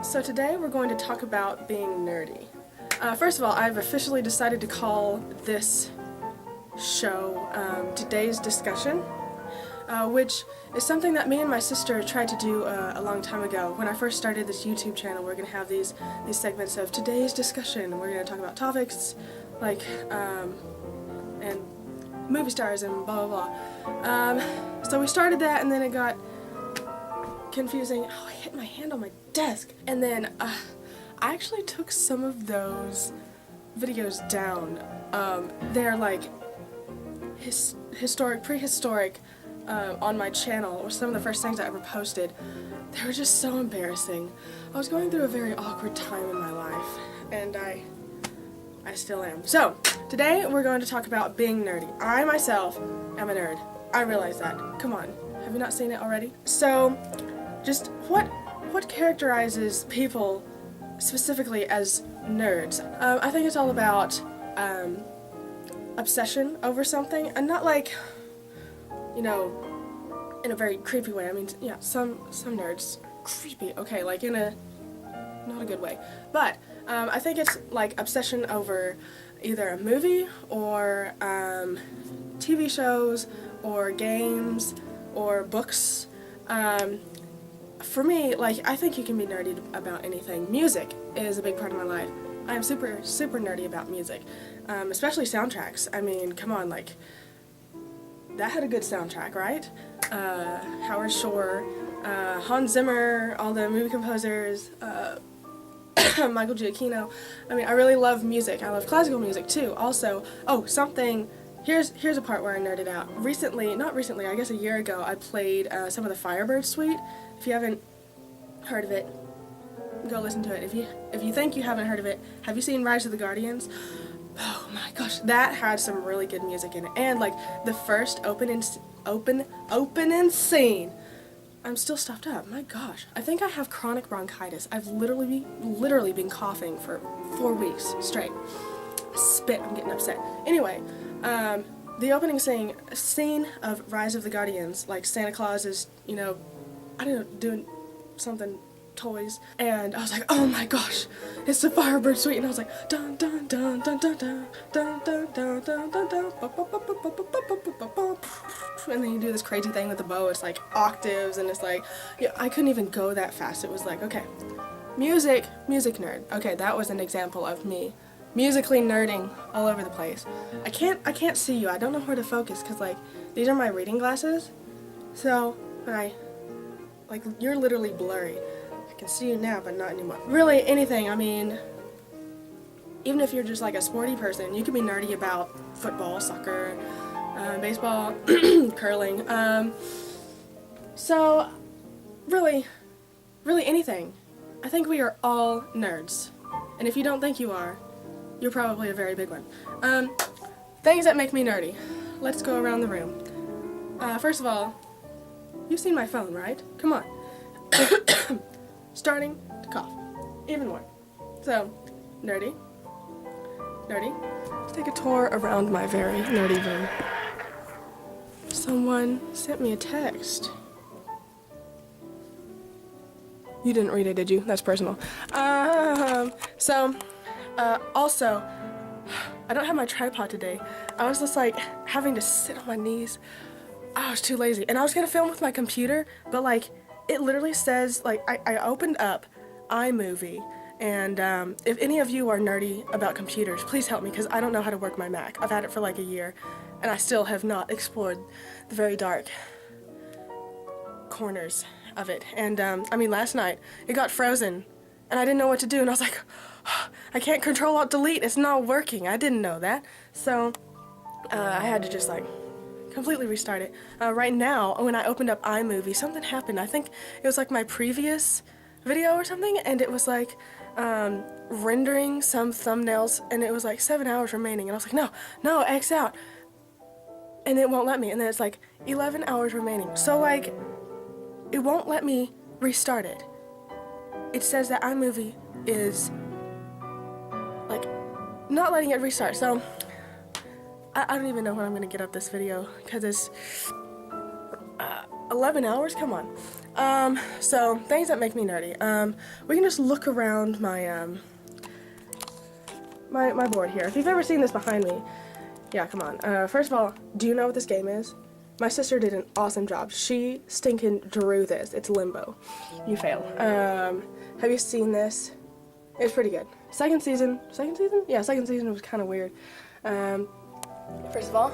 So today we're going to talk about being nerdy. First of all, I've officially decided to call this show Today's Discussion, which is something that me and my sister tried to do a long time ago. When I first started this YouTube channel, we're going to have these segments of Today's Discussion. We're going to talk about topics like, and movie stars and blah blah blah. So we started that, and then it got confusing. Oh, I hit my hand on my desk. And then I actually took some of those videos down. They're like prehistoric on my channel. It was some of the first things I ever posted. They were just so embarrassing. I was going through a very awkward time in my life, and I still am. So today we're going to talk about being nerdy. I myself am a nerd. I realize that. Come on, have you not seen it already? So just what characterizes people specifically as nerds? I think it's all about obsession over something, and not like, you know, in a very creepy way. I mean, yeah, some nerds creepy. Okay, like in a not a good way, but I think it's like obsession over either a movie or TV shows or games or books. For me, like, I think you can be nerdy about anything. Music is a big part of my life. I am super nerdy about music, especially soundtracks. I mean, come on, like, that had a good soundtrack, right? Howard Shore, Hans Zimmer, all the movie composers, Michael Giacchino. I mean, I really love music. I love classical music too. Also, here's a part where I nerded out. Not recently, I guess a year ago, I played some of the Firebird Suite. If you haven't heard of it, go listen to it. If you think you haven't heard of it, have you seen Rise of the Guardians? Oh my gosh, that had some really good music in it. And like the first opening scene, I'm still stuffed up. My gosh, I think I have chronic bronchitis. I've literally been coughing for 4 weeks straight. Spit, I'm getting upset. Anyway, the opening scene of Rise of the Guardians, like Santa Claus is, you know, I don't know, doing something toys, and I was like, oh my gosh, it's the Firebird Suite, and I was like, dun dun dun dun dun dun dun dun dun dun dun dun, and then you do this crazy thing with the bow. It's like octaves, and it's like, yeah, I couldn't even go that fast. It was like, okay, music nerd. Okay, that was an example of me musically nerding all over the place. I can't see you. I don't know where to focus because like these are my reading glasses, so when like you're literally blurry. I can see you now, but not anymore. Really, anything. I mean, even if you're just like a sporty person, you can be nerdy about football, soccer, baseball, curling. So really anything. I think we are all nerds, and if you don't think you are, you're probably a very big one. Things that make me nerdy. Let's go around the room. First of all, you've seen my phone, right? Come on. Starting to cough. Even more. So, nerdy. Let's take a tour around my very nerdy room. Someone sent me a text. You didn't read it, did you? That's personal. Also, I don't have my tripod today. I was just like having to sit on my knees. I was too lazy, and I was gonna film with my computer, but like it literally says, like, I opened up iMovie, and if any of you are nerdy about computers, please help me, because I don't know how to work my Mac. I've had it for like a year, and I still have not explored the very dark corners of it. And I mean, last night it got frozen, and I didn't know what to do, and I was like, I can't Control-Alt-Delete, it's not working. I didn't know that, so I had to just like completely restart it. Right now, when I opened up iMovie, something happened. I think it was like my previous video or something, and it was like rendering some thumbnails, and it was like 7 hours remaining, and I was like, no, X out, and it won't let me, and then it's like 11 hours remaining. So like, it won't let me restart it. It says that iMovie is like not letting it restart. So I don't even know when I'm gonna get up this video, because it's 11 hours? Come on. So things that make me nerdy. We can just look around my, my board here. If you've ever seen this behind me, yeah, come on. First of all, do you know what this game is? My sister did an awesome job. She stinking drew this. It's Limbo. You fail. Have you seen this? It's pretty good. Second season? Yeah, second season was kind of weird. First of all,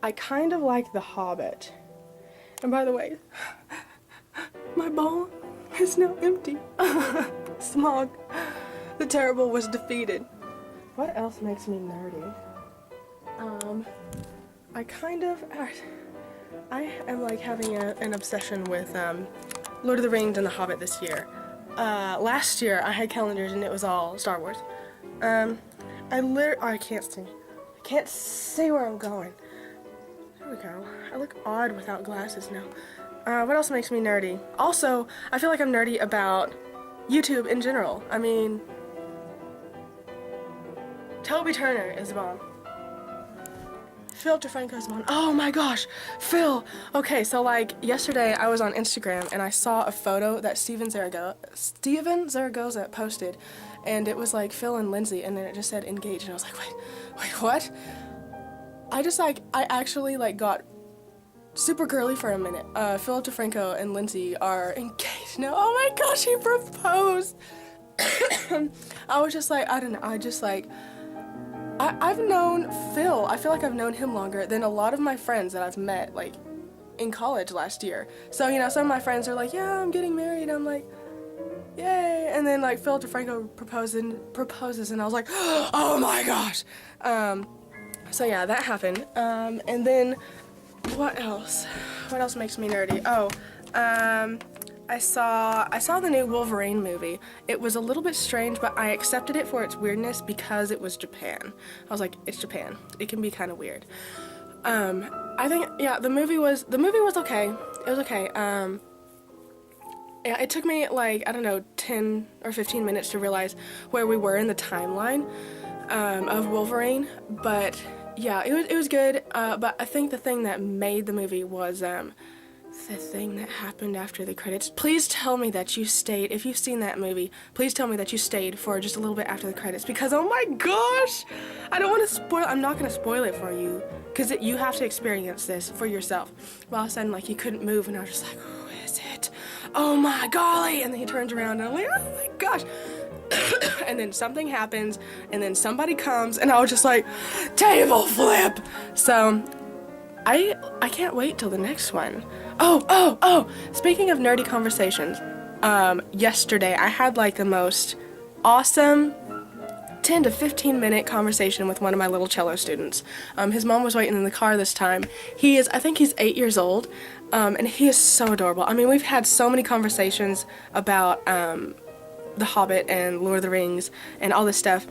I kind of like The Hobbit. And by the way, my bowl is now empty. Smog the Terrible was defeated. What else makes me nerdy? I am like having an obsession with Lord of the Rings and The Hobbit this year. Last year I had calendars and it was all Star Wars. I can't see where I'm going. There we go. I look odd without glasses now. What else makes me nerdy? Also, I feel like I'm nerdy about YouTube in general. I mean, Toby Turner is the bomb. Phil DeFranco's on. Oh my gosh, Phil! Okay, so like yesterday I was on Instagram and I saw a photo that Steven Zaragoza posted, and it was like Phil and Lindsay, and then it just said engaged, and I was like, wait, what? I actually like got super girly for a minute. Phil DeFranco and Lindsay are engaged now. Oh my gosh, he proposed! I was just like, I don't know, I've known Phil, I feel like I've known him longer than a lot of my friends that I've met, like, in college last year. So, you know, some of my friends are like, yeah, I'm getting married, I'm like, yay, and then, like, Phil DeFranco proposes, and I was like, oh my gosh! So yeah, that happened, and then, what else? What else makes me nerdy? Oh, I saw the new Wolverine movie. It was a little bit strange, but I accepted it for its weirdness because it was Japan. I was like, it's Japan. It can be kind of weird. I think, yeah, the movie was okay. It was okay. Yeah, it took me like, I don't know, 10 or 15 minutes to realize where we were in the timeline of Wolverine, but yeah, it was good. But I think the thing that made the movie was the thing that happened after the credits. Please tell me that you stayed. If you've seen that movie, please tell me that you stayed for just a little bit after the credits, because oh my gosh, I don't want to spoil. I'm not going to spoil it for you, because you have to experience this for yourself. Well, all of a sudden, like, you couldn't move, and I was just like, who is it? Oh my golly! And then he turns around, and I'm like, oh my gosh. And then something happens, and then somebody comes, and I was just like, table flip. So I can't wait till the next one. Oh, speaking of nerdy conversations, yesterday I had like the most awesome 10 to 15 minute conversation with one of my little cello students. His mom was waiting in the car this time. I think he's 8 years old, and he is so adorable. I mean, we've had so many conversations about The Hobbit and Lord of the Rings and all this stuff.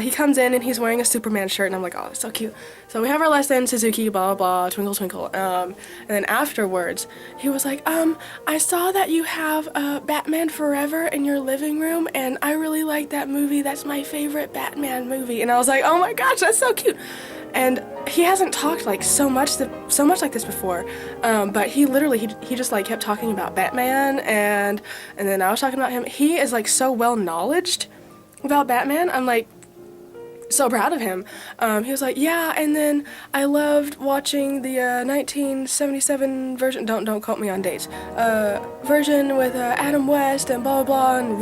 He comes in and he's wearing a Superman shirt, and I'm like, oh, that's so cute. So we have our lesson, Suzuki, blah, blah, blah, twinkle, twinkle. And then afterwards, he was like, I saw that you have Batman Forever in your living room, and I really like that movie. That's my favorite Batman movie. And I was like, oh my gosh, that's so cute. And he hasn't talked like so much like this before, but he literally he just like kept talking about Batman, and then I was talking about him. He is like so well knowledged about Batman. I'm like so proud of him. He was like, yeah, and then I loved watching the 1977 version, don't quote me on dates, version with Adam West and blah blah blah, and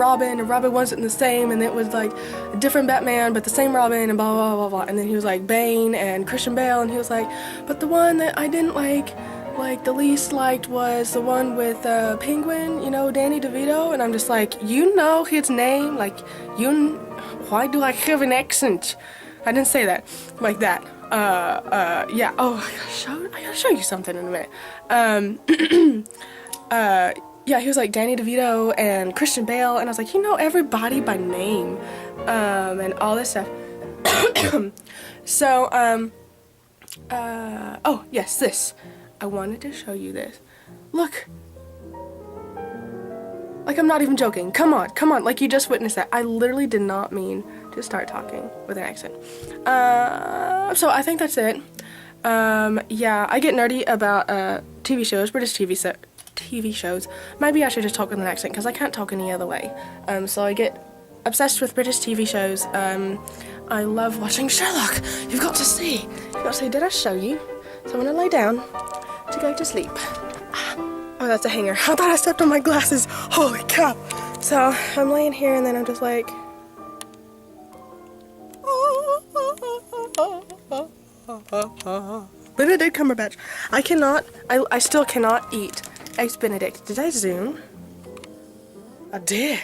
Robin wasn't the same, and it was like a different Batman but the same Robin, and blah blah blah blah. And then he was like Bane and Christian Bale, and he was like, but the one that I didn't like the least liked was the one with Penguin, you know, Danny DeVito. And I'm just like, you know his name, like, why do I have an accent? I didn't say that like that. Yeah. Oh, I gotta show you something in a minute. Yeah, he was like Danny DeVito and Christian Bale, and I was like, you know everybody by name, and all this stuff. So, oh yes, this. I wanted to show you this. Look. Like, I'm not even joking. Come on, like, you just witnessed that. I literally did not mean to start talking with an accent. So I think that's it. Yeah, I get nerdy about TV shows, British TV shows. Maybe I should just talk with an accent because I can't talk any other way. So I get obsessed with British TV shows. I love watching Sherlock. You've got to see. You've got to see. Did I show you? So I'm gonna lay down to go to sleep. Oh, that's a hanger. I thought I stepped on my glasses. Holy cow. So I'm laying here and then I'm just like, Benedict Cumberbatch. I still cannot eat Eggs Benedict. Did I zoom? I did.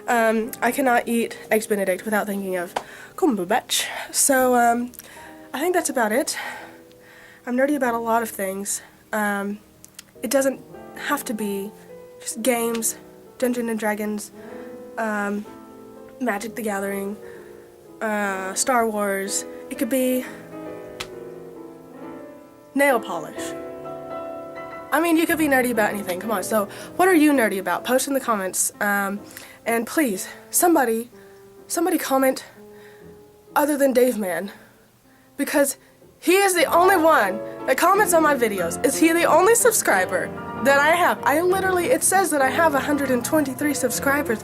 I cannot eat Eggs Benedict without thinking of Cumberbatch. So, I think that's about it. I'm nerdy about a lot of things. It doesn't have to be just games, Dungeons and Dragons, Magic the Gathering, Star Wars. It could be nail polish. I mean, you could be nerdy about anything. Come on. So, what are you nerdy about? Post in the comments. And please, somebody comment other than Dave Man, because he is the only one that comments on my videos. Is he the only subscriber that I have? It says that I have 123 subscribers,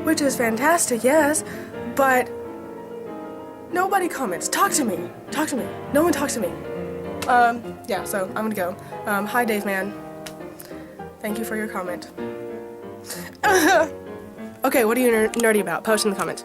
which is fantastic, yes, but nobody comments. Talk to me. Talk to me. No one talks to me. Yeah, so I'm gonna go. Hi, Dave Man. Thank you for your comment. Okay, what are you nerdy about? Post in the comments.